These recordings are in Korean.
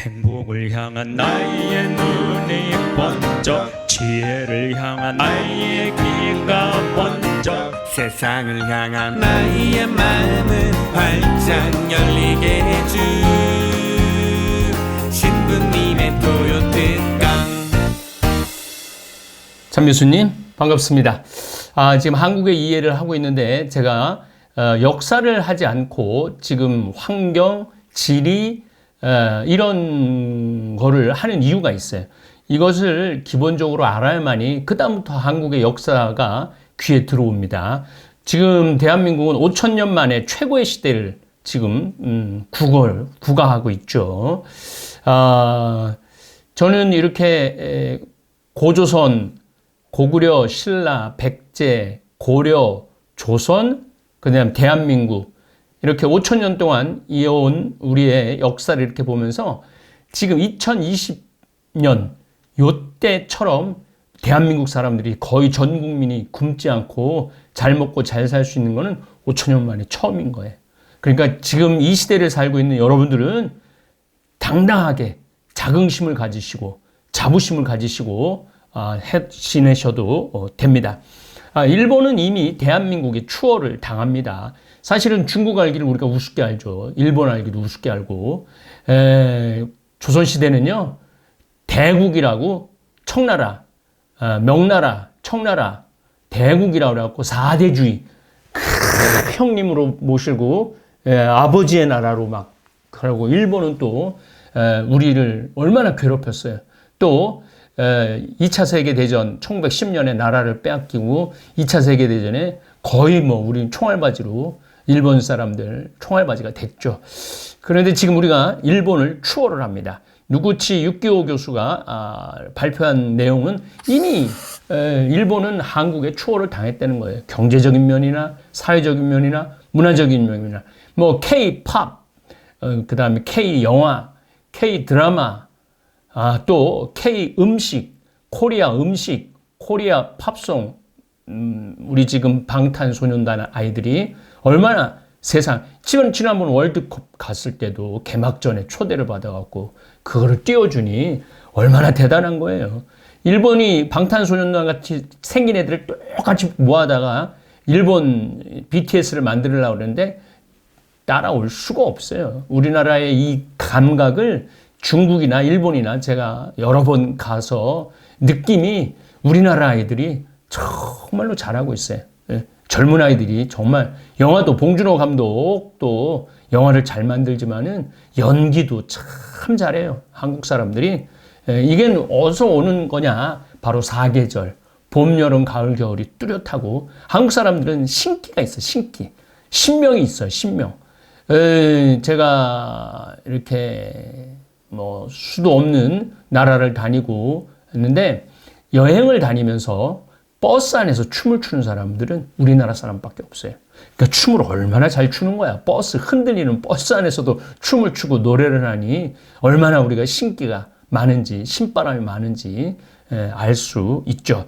행복을 향한 나의 눈이 번쩍, 지혜를 향한 나의 귀가 번쩍, 세상을 향한 나의 마음을 활짝 열리게 해준 신부님의 토요특강. 참교수님 반갑습니다. 지금 한국의 이해를 하고 있는데 제가 역사를 하지 않고 지금 환경, 지리 이런 거를 하는 이유가 있어요. 이것을 기본적으로 알아야만이 그 다음부터 한국의 역사가 귀에 들어옵니다. 지금 대한민국은 5,000년 만에 최고의 시대를 지금 구가하고 있죠. 저는 이렇게 고조선, 고구려, 신라, 백제, 고려, 조선, 그다음 대한민국 이렇게 5,000년 동안 이어온 우리의 역사를 이렇게 보면서 지금 2020년 요때처럼 대한민국 사람들이 거의 전 국민이 굶지 않고 잘 먹고 잘 살 수 있는 거는 5,000년 만에 처음인 거예요. 그러니까 지금 이 시대를 살고 있는 여러분들은 당당하게 자긍심을 가지시고 자부심을 가지시고 지내셔도 됩니다. 일본은 이미 대한민국의 추월을 당합니다. 사실은 중국 알기를 우리가 우습게 알죠. 일본 알기를 우습게 알고, 조선시대는요, 대국이라고 청나라, 명나라, 청나라, 대국이라고 해갖고 4대주의, 형님으로 모시고, 아버지의 나라로 막, 그러고 일본은 또, 우리를 얼마나 괴롭혔어요. 또, 2차 세계대전 1910년에 나라를 빼앗기고 2차 세계대전에 거의 우리는 총알바지로 일본 사람들 총알바지가 됐죠. 그런데 지금 우리가 일본을 추월을 합니다. 누구치 유키오 교수가 발표한 내용은 이미 일본은 한국에 추월을 당했다는 거예요. 경제적인 면이나 사회적인 면이나 문화적인 면이나 K-팝, 그 다음에 K-영화, K-드라마, 또 K 음식, 코리아 음식, 코리아 팝송, 우리 지금 방탄소년단 아이들이 얼마나 지난번 월드컵 갔을 때도 개막전에 초대를 받아갖고 그거를 띄워주니 얼마나 대단한 거예요. 일본이 방탄소년단 같이 생긴 애들을 똑같이 모아다가 일본 BTS를 만들려고 그러는데 따라올 수가 없어요. 우리나라의 이 감각을 중국이나 일본이나 제가 여러 번 가서 느낌이 우리나라 아이들이 정말로 잘하고 있어요. 젊은 아이들이 정말 영화도 봉준호 감독도 영화를 잘 만들지만은 연기도 참 잘해요. 한국 사람들이. 이게 어디서 오는 거냐? 바로 사계절. 봄, 여름, 가을, 겨울이 뚜렷하고 한국 사람들은 신기가 있어요. 신기. 신명이 있어요. 신명. 제가 이렇게 수도 없는 나라를 다니고 했는데 여행을 다니면서 버스 안에서 춤을 추는 사람들은 우리나라 사람밖에 없어요. 그러니까 춤을 얼마나 잘 추는 거야. 흔들리는 버스 안에서도 춤을 추고 노래를 하니 얼마나 우리가 신기가 많은지, 신바람이 많은지 알 수 있죠.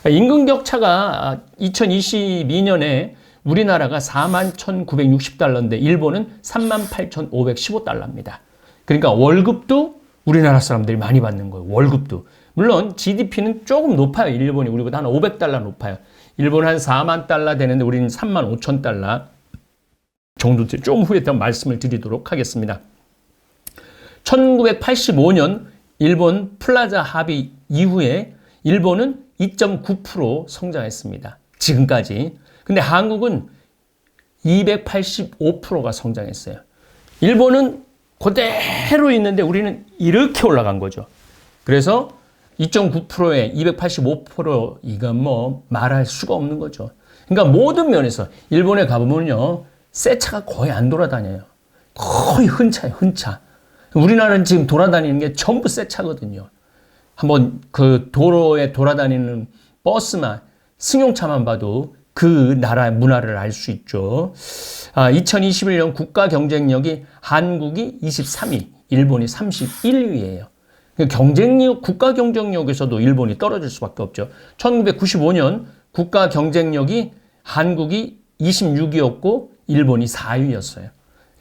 임금 격차가 2022년에 우리나라가 41,960달러인데 일본은 38,515달러입니다. 그러니까 월급도 우리나라 사람들이 많이 받는 거예요. 월급도. 물론 GDP는 조금 높아요. 일본이 우리보다 한 500달러 높아요. 일본은 한 4만 달러 되는데 우리는 3만 5천 달러 정도 좀 후에 더 말씀을 드리도록 하겠습니다. 1985년 일본 플라자 합의 이후에 일본은 2.9% 성장했습니다. 지금까지. 근데 한국은 285%가 성장했어요. 일본은 그대로 있는데 우리는 이렇게 올라간 거죠. 그래서 2.9%에 285% 이건 말할 수가 없는 거죠. 그러니까 모든 면에서 일본에 가보면요. 새 차가 거의 안 돌아다녀요. 거의 흔차예요. 흔차. 우리나라는 지금 돌아다니는 게 전부 새 차거든요. 한번 그 도로에 돌아다니는 버스만 승용차만 봐도 그 나라의 문화를 알 수 있죠. 2021년 국가 경쟁력이 한국이 23위, 일본이 31위예요. 경쟁력, 국가 경쟁력에서도 일본이 떨어질 수밖에 없죠. 1995년 국가 경쟁력이 한국이 26위였고 일본이 4위였어요.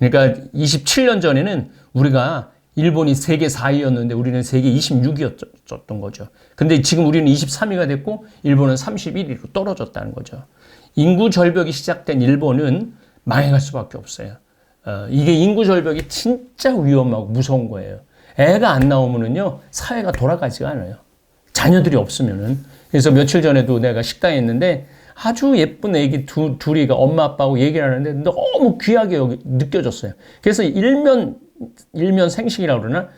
그러니까 27년 전에는 우리가 일본이 세계 4위였는데 우리는 세계 26위였던 거죠. 근데 지금 우리는 23위가 됐고 일본은 31위로 떨어졌다는 거죠. 인구 절벽이 시작된 일본은 망해갈 수밖에 없어요. 이게 인구 절벽이 진짜 위험하고 무서운 거예요. 애가 안 나오면은요, 사회가 돌아가지가 않아요. 자녀들이 없으면은. 그래서 며칠 전에도 내가 식당에 있는데 아주 예쁜 애기 둘이가 엄마 아빠하고 얘기를 하는데 너무 귀하게 느껴졌어요. 그래서 일면 생식이라고 그러나,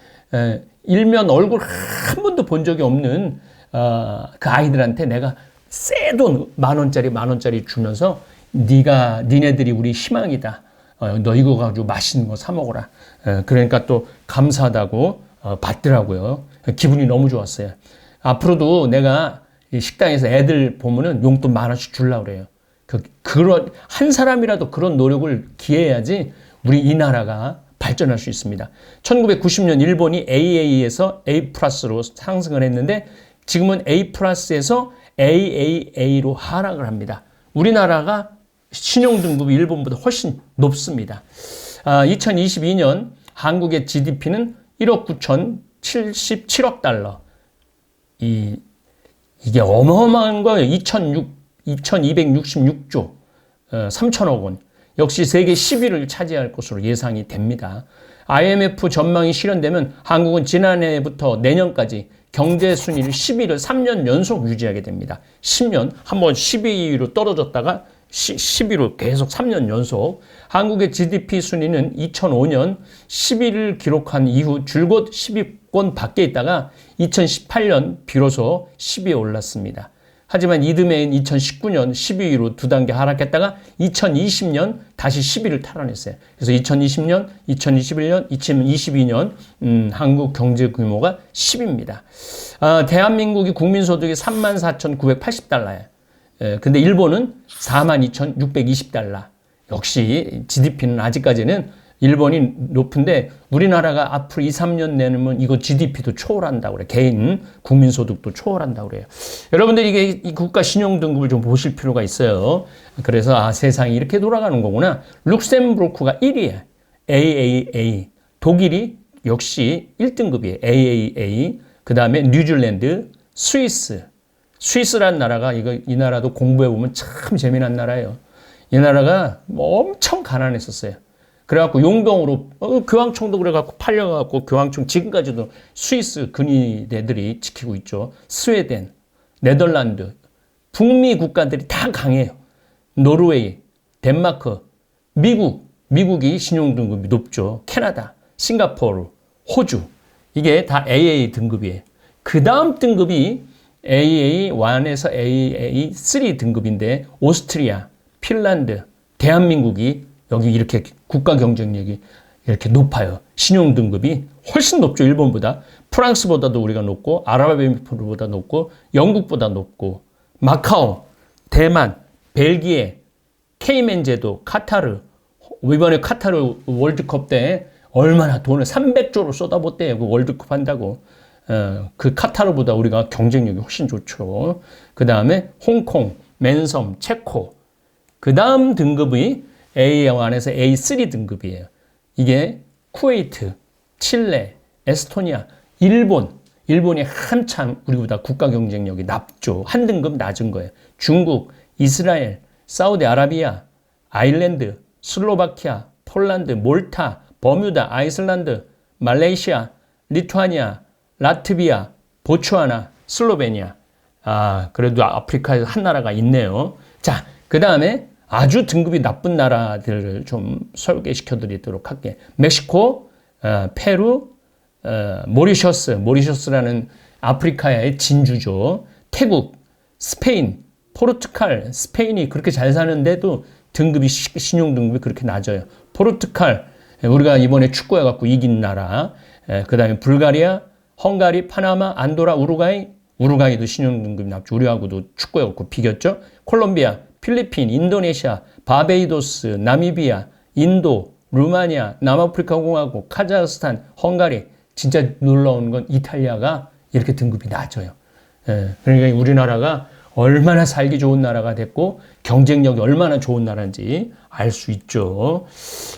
일면 얼굴 한 번도 본 적이 없는 그 아이들한테 내가 새 돈 10,000원짜리 주면서 니네들이 우리 희망이다. 너 이거 가지고 맛있는 거 사 먹어라. 그러니까 또 감사하다고 받더라고요. 기분이 너무 좋았어요. 앞으로도 내가 식당에서 애들 보면은 용돈 10,000원씩 주려고 그래요. 그런 한 사람이라도 그런 노력을 기해야지 우리 이 나라가 발전할 수 있습니다. 1990년 일본이 AA에서 A+로 상승을 했는데 지금은 A+에서 AAA로 하락을 합니다. 우리나라가 신용등급이 일본보다 훨씬 높습니다. 2022년 한국의 GDP는 1억 9,077억 달러. 이게 어마어마한 거예요. 2266조 3천억 원. 역시 세계 10위를 차지할 것으로 예상이 됩니다. IMF 전망이 실현되면 한국은 지난해부터 내년까지 경제 순위를 10위를 3년 연속 유지하게 됩니다. 10년 한번 12위로 떨어졌다가 10위로 계속 3년 연속. 한국의 GDP 순위는 2005년 10위를 기록한 이후 줄곧 10위권 밖에 있다가 2018년 비로소 10위에 올랐습니다. 하지만 이듬해인 2019년 12위로 두 단계 하락했다가 2020년 다시 10위를 탈환했어요. 그래서 2020년, 2021년, 2022년 한국 경제 규모가 10위입니다. 대한민국이 국민소득이 34,980달러예요. 근데 일본은 42,620달러. 역시 GDP는 아직까지는 일본이 높은데 우리나라가 앞으로 2, 3년 내면 이거 GDP도 초월한다고 그래요. 개인 국민소득도 초월한다고 그래요. 여러분들 이게 이 국가 신용등급을 좀 보실 필요가 있어요. 그래서 세상이 이렇게 돌아가는 거구나. 룩셈부르크가 1위에 AAA. 독일이 역시 1등급이에요. AAA. 그 다음에 뉴질랜드, 스위스라는 나라가 이 나라도 공부해보면 참 재미난 나라예요. 이 나라가 엄청 가난했었어요. 그래갖고 용병으로 교황청도 그래갖고 팔려갖고 교황청 지금까지도 스위스 근위대들이 지키고 있죠. 스웨덴, 네덜란드, 북미 국가들이 다 강해요. 노르웨이, 덴마크, 미국이 신용등급이 높죠. 캐나다, 싱가포르, 호주 이게 다 AA 등급이에요. 그 다음 등급이 AA1에서 AA3 등급인데 오스트리아, 핀란드, 대한민국이 여기 이렇게 국가 경쟁력이 이렇게 높아요. 신용 등급이 훨씬 높죠. 일본보다. 프랑스보다도 우리가 높고 아랍에미리트보다 높고 영국보다 높고 마카오, 대만, 벨기에, 케이맨 제도, 카타르. 이번에 카타르 월드컵 때 얼마나 돈을 300조를 쏟아붓대요. 그 월드컵 한다고. 그 카타르보다 우리가 경쟁력이 훨씬 좋죠. 그 다음에 홍콩, 맨섬, 체코. 그 다음 등급이 A1에서 A3 등급이에요. 이게 쿠웨이트, 칠레, 에스토니아, 일본이 한참 우리보다 국가 경쟁력이 낮죠. 한 등급 낮은 거예요. 중국, 이스라엘, 사우디아라비아, 아일랜드, 슬로바키아, 폴란드, 몰타, 버뮤다, 아이슬란드, 말레이시아, 리투아니아, 라트비아, 보츠와나, 슬로베니아. 그래도 아프리카에서 한 나라가 있네요. 자, 그 다음에 아주 등급이 나쁜 나라들을 좀 소개시켜 드리도록 할게요. 멕시코, 페루, 모리셔스라는 아프리카의 진주죠. 태국, 스페인, 포르투갈, 스페인이 그렇게 잘 사는데도 등급이 신용 등급이 그렇게 낮아요. 포르투갈, 우리가 이번에 축구해갖고 이긴 나라. 그 다음에 불가리아, 헝가리, 파나마, 안도라, 우루과이도 신용 등급이 낮죠. 우리하고도 축구해갖고 비겼죠. 콜롬비아, 필리핀, 인도네시아, 바베이도스, 나미비아, 인도, 루마니아, 남아프리카 공화국, 카자흐스탄, 헝가리. 진짜 놀라운 건 이탈리아가 이렇게 등급이 낮아요. 그러니까 우리나라가 얼마나 살기 좋은 나라가 됐고 경쟁력이 얼마나 좋은 나라인지 알 수 있죠.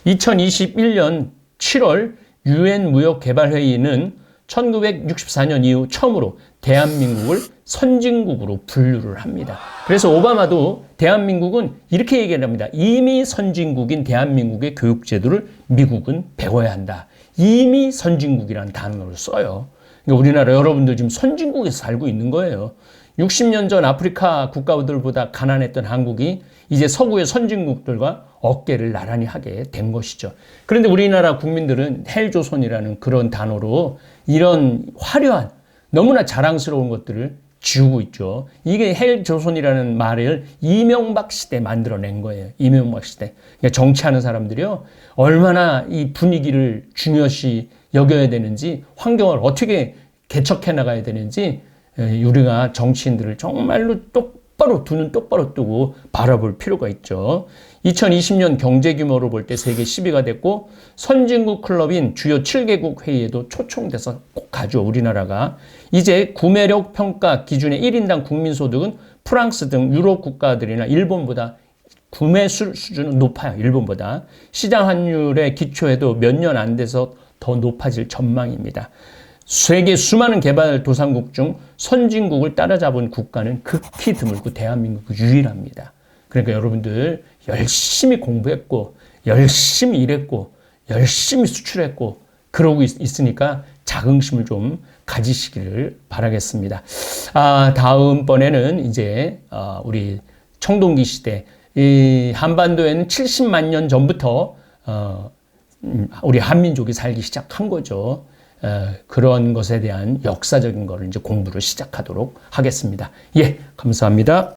2021년 7월 유엔 무역개발회의는 1964년 이후 처음으로 대한민국을 선진국으로 분류를 합니다. 그래서 오바마도 대한민국은 이렇게 얘기를 합니다. 이미 선진국인 대한민국의 교육제도를 미국은 배워야 한다. 이미 선진국이라는 단어를 써요. 그러니까 우리나라 여러분들 지금 선진국에서 살고 있는 거예요. 60년 전 아프리카 국가들보다 가난했던 한국이 이제 서구의 선진국들과 어깨를 나란히 하게 된 것이죠. 그런데 우리나라 국민들은 헬조선이라는 그런 단어로 이런 화려한 너무나 자랑스러운 것들을 지우고 있죠. 이게 헬조선이라는 말을 이명박 시대 만들어낸 거예요. 이명박 시대. 그러니까 정치하는 사람들이요. 얼마나 이 분위기를 중요시 여겨야 되는지, 환경을 어떻게 개척해 나가야 되는지 우리가 정치인들을 정말로 똑바로 두 눈 똑바로 뜨고 바라볼 필요가 있죠. 2020년 경제 규모로 볼 때 세계 10위가 됐고 선진국 클럽인 주요 7개국 회의에도 초청돼서 꼭 가죠. 우리나라가. 이제 구매력 평가 기준의 1인당 국민소득은 프랑스 등 유럽 국가들이나 일본보다 구매 수준은 높아요. 일본보다. 시장 환율의 기초에도 몇 년 안 돼서 더 높아질 전망입니다. 세계 수많은 개발도상국 중 선진국을 따라잡은 국가는 극히 드물고 대한민국 유일합니다. 그러니까 여러분들 열심히 공부했고 열심히 일했고 열심히 수출했고 그러고 있으니까 자긍심을 좀 가지시기를 바라겠습니다. 다음번에는 이제 우리 청동기 시대, 이 한반도에는 70만 년 전부터 우리 한민족이 살기 시작한 거죠. 그런 것에 대한 역사적인 거를 이제 공부를 시작하도록 하겠습니다. 예, 감사합니다.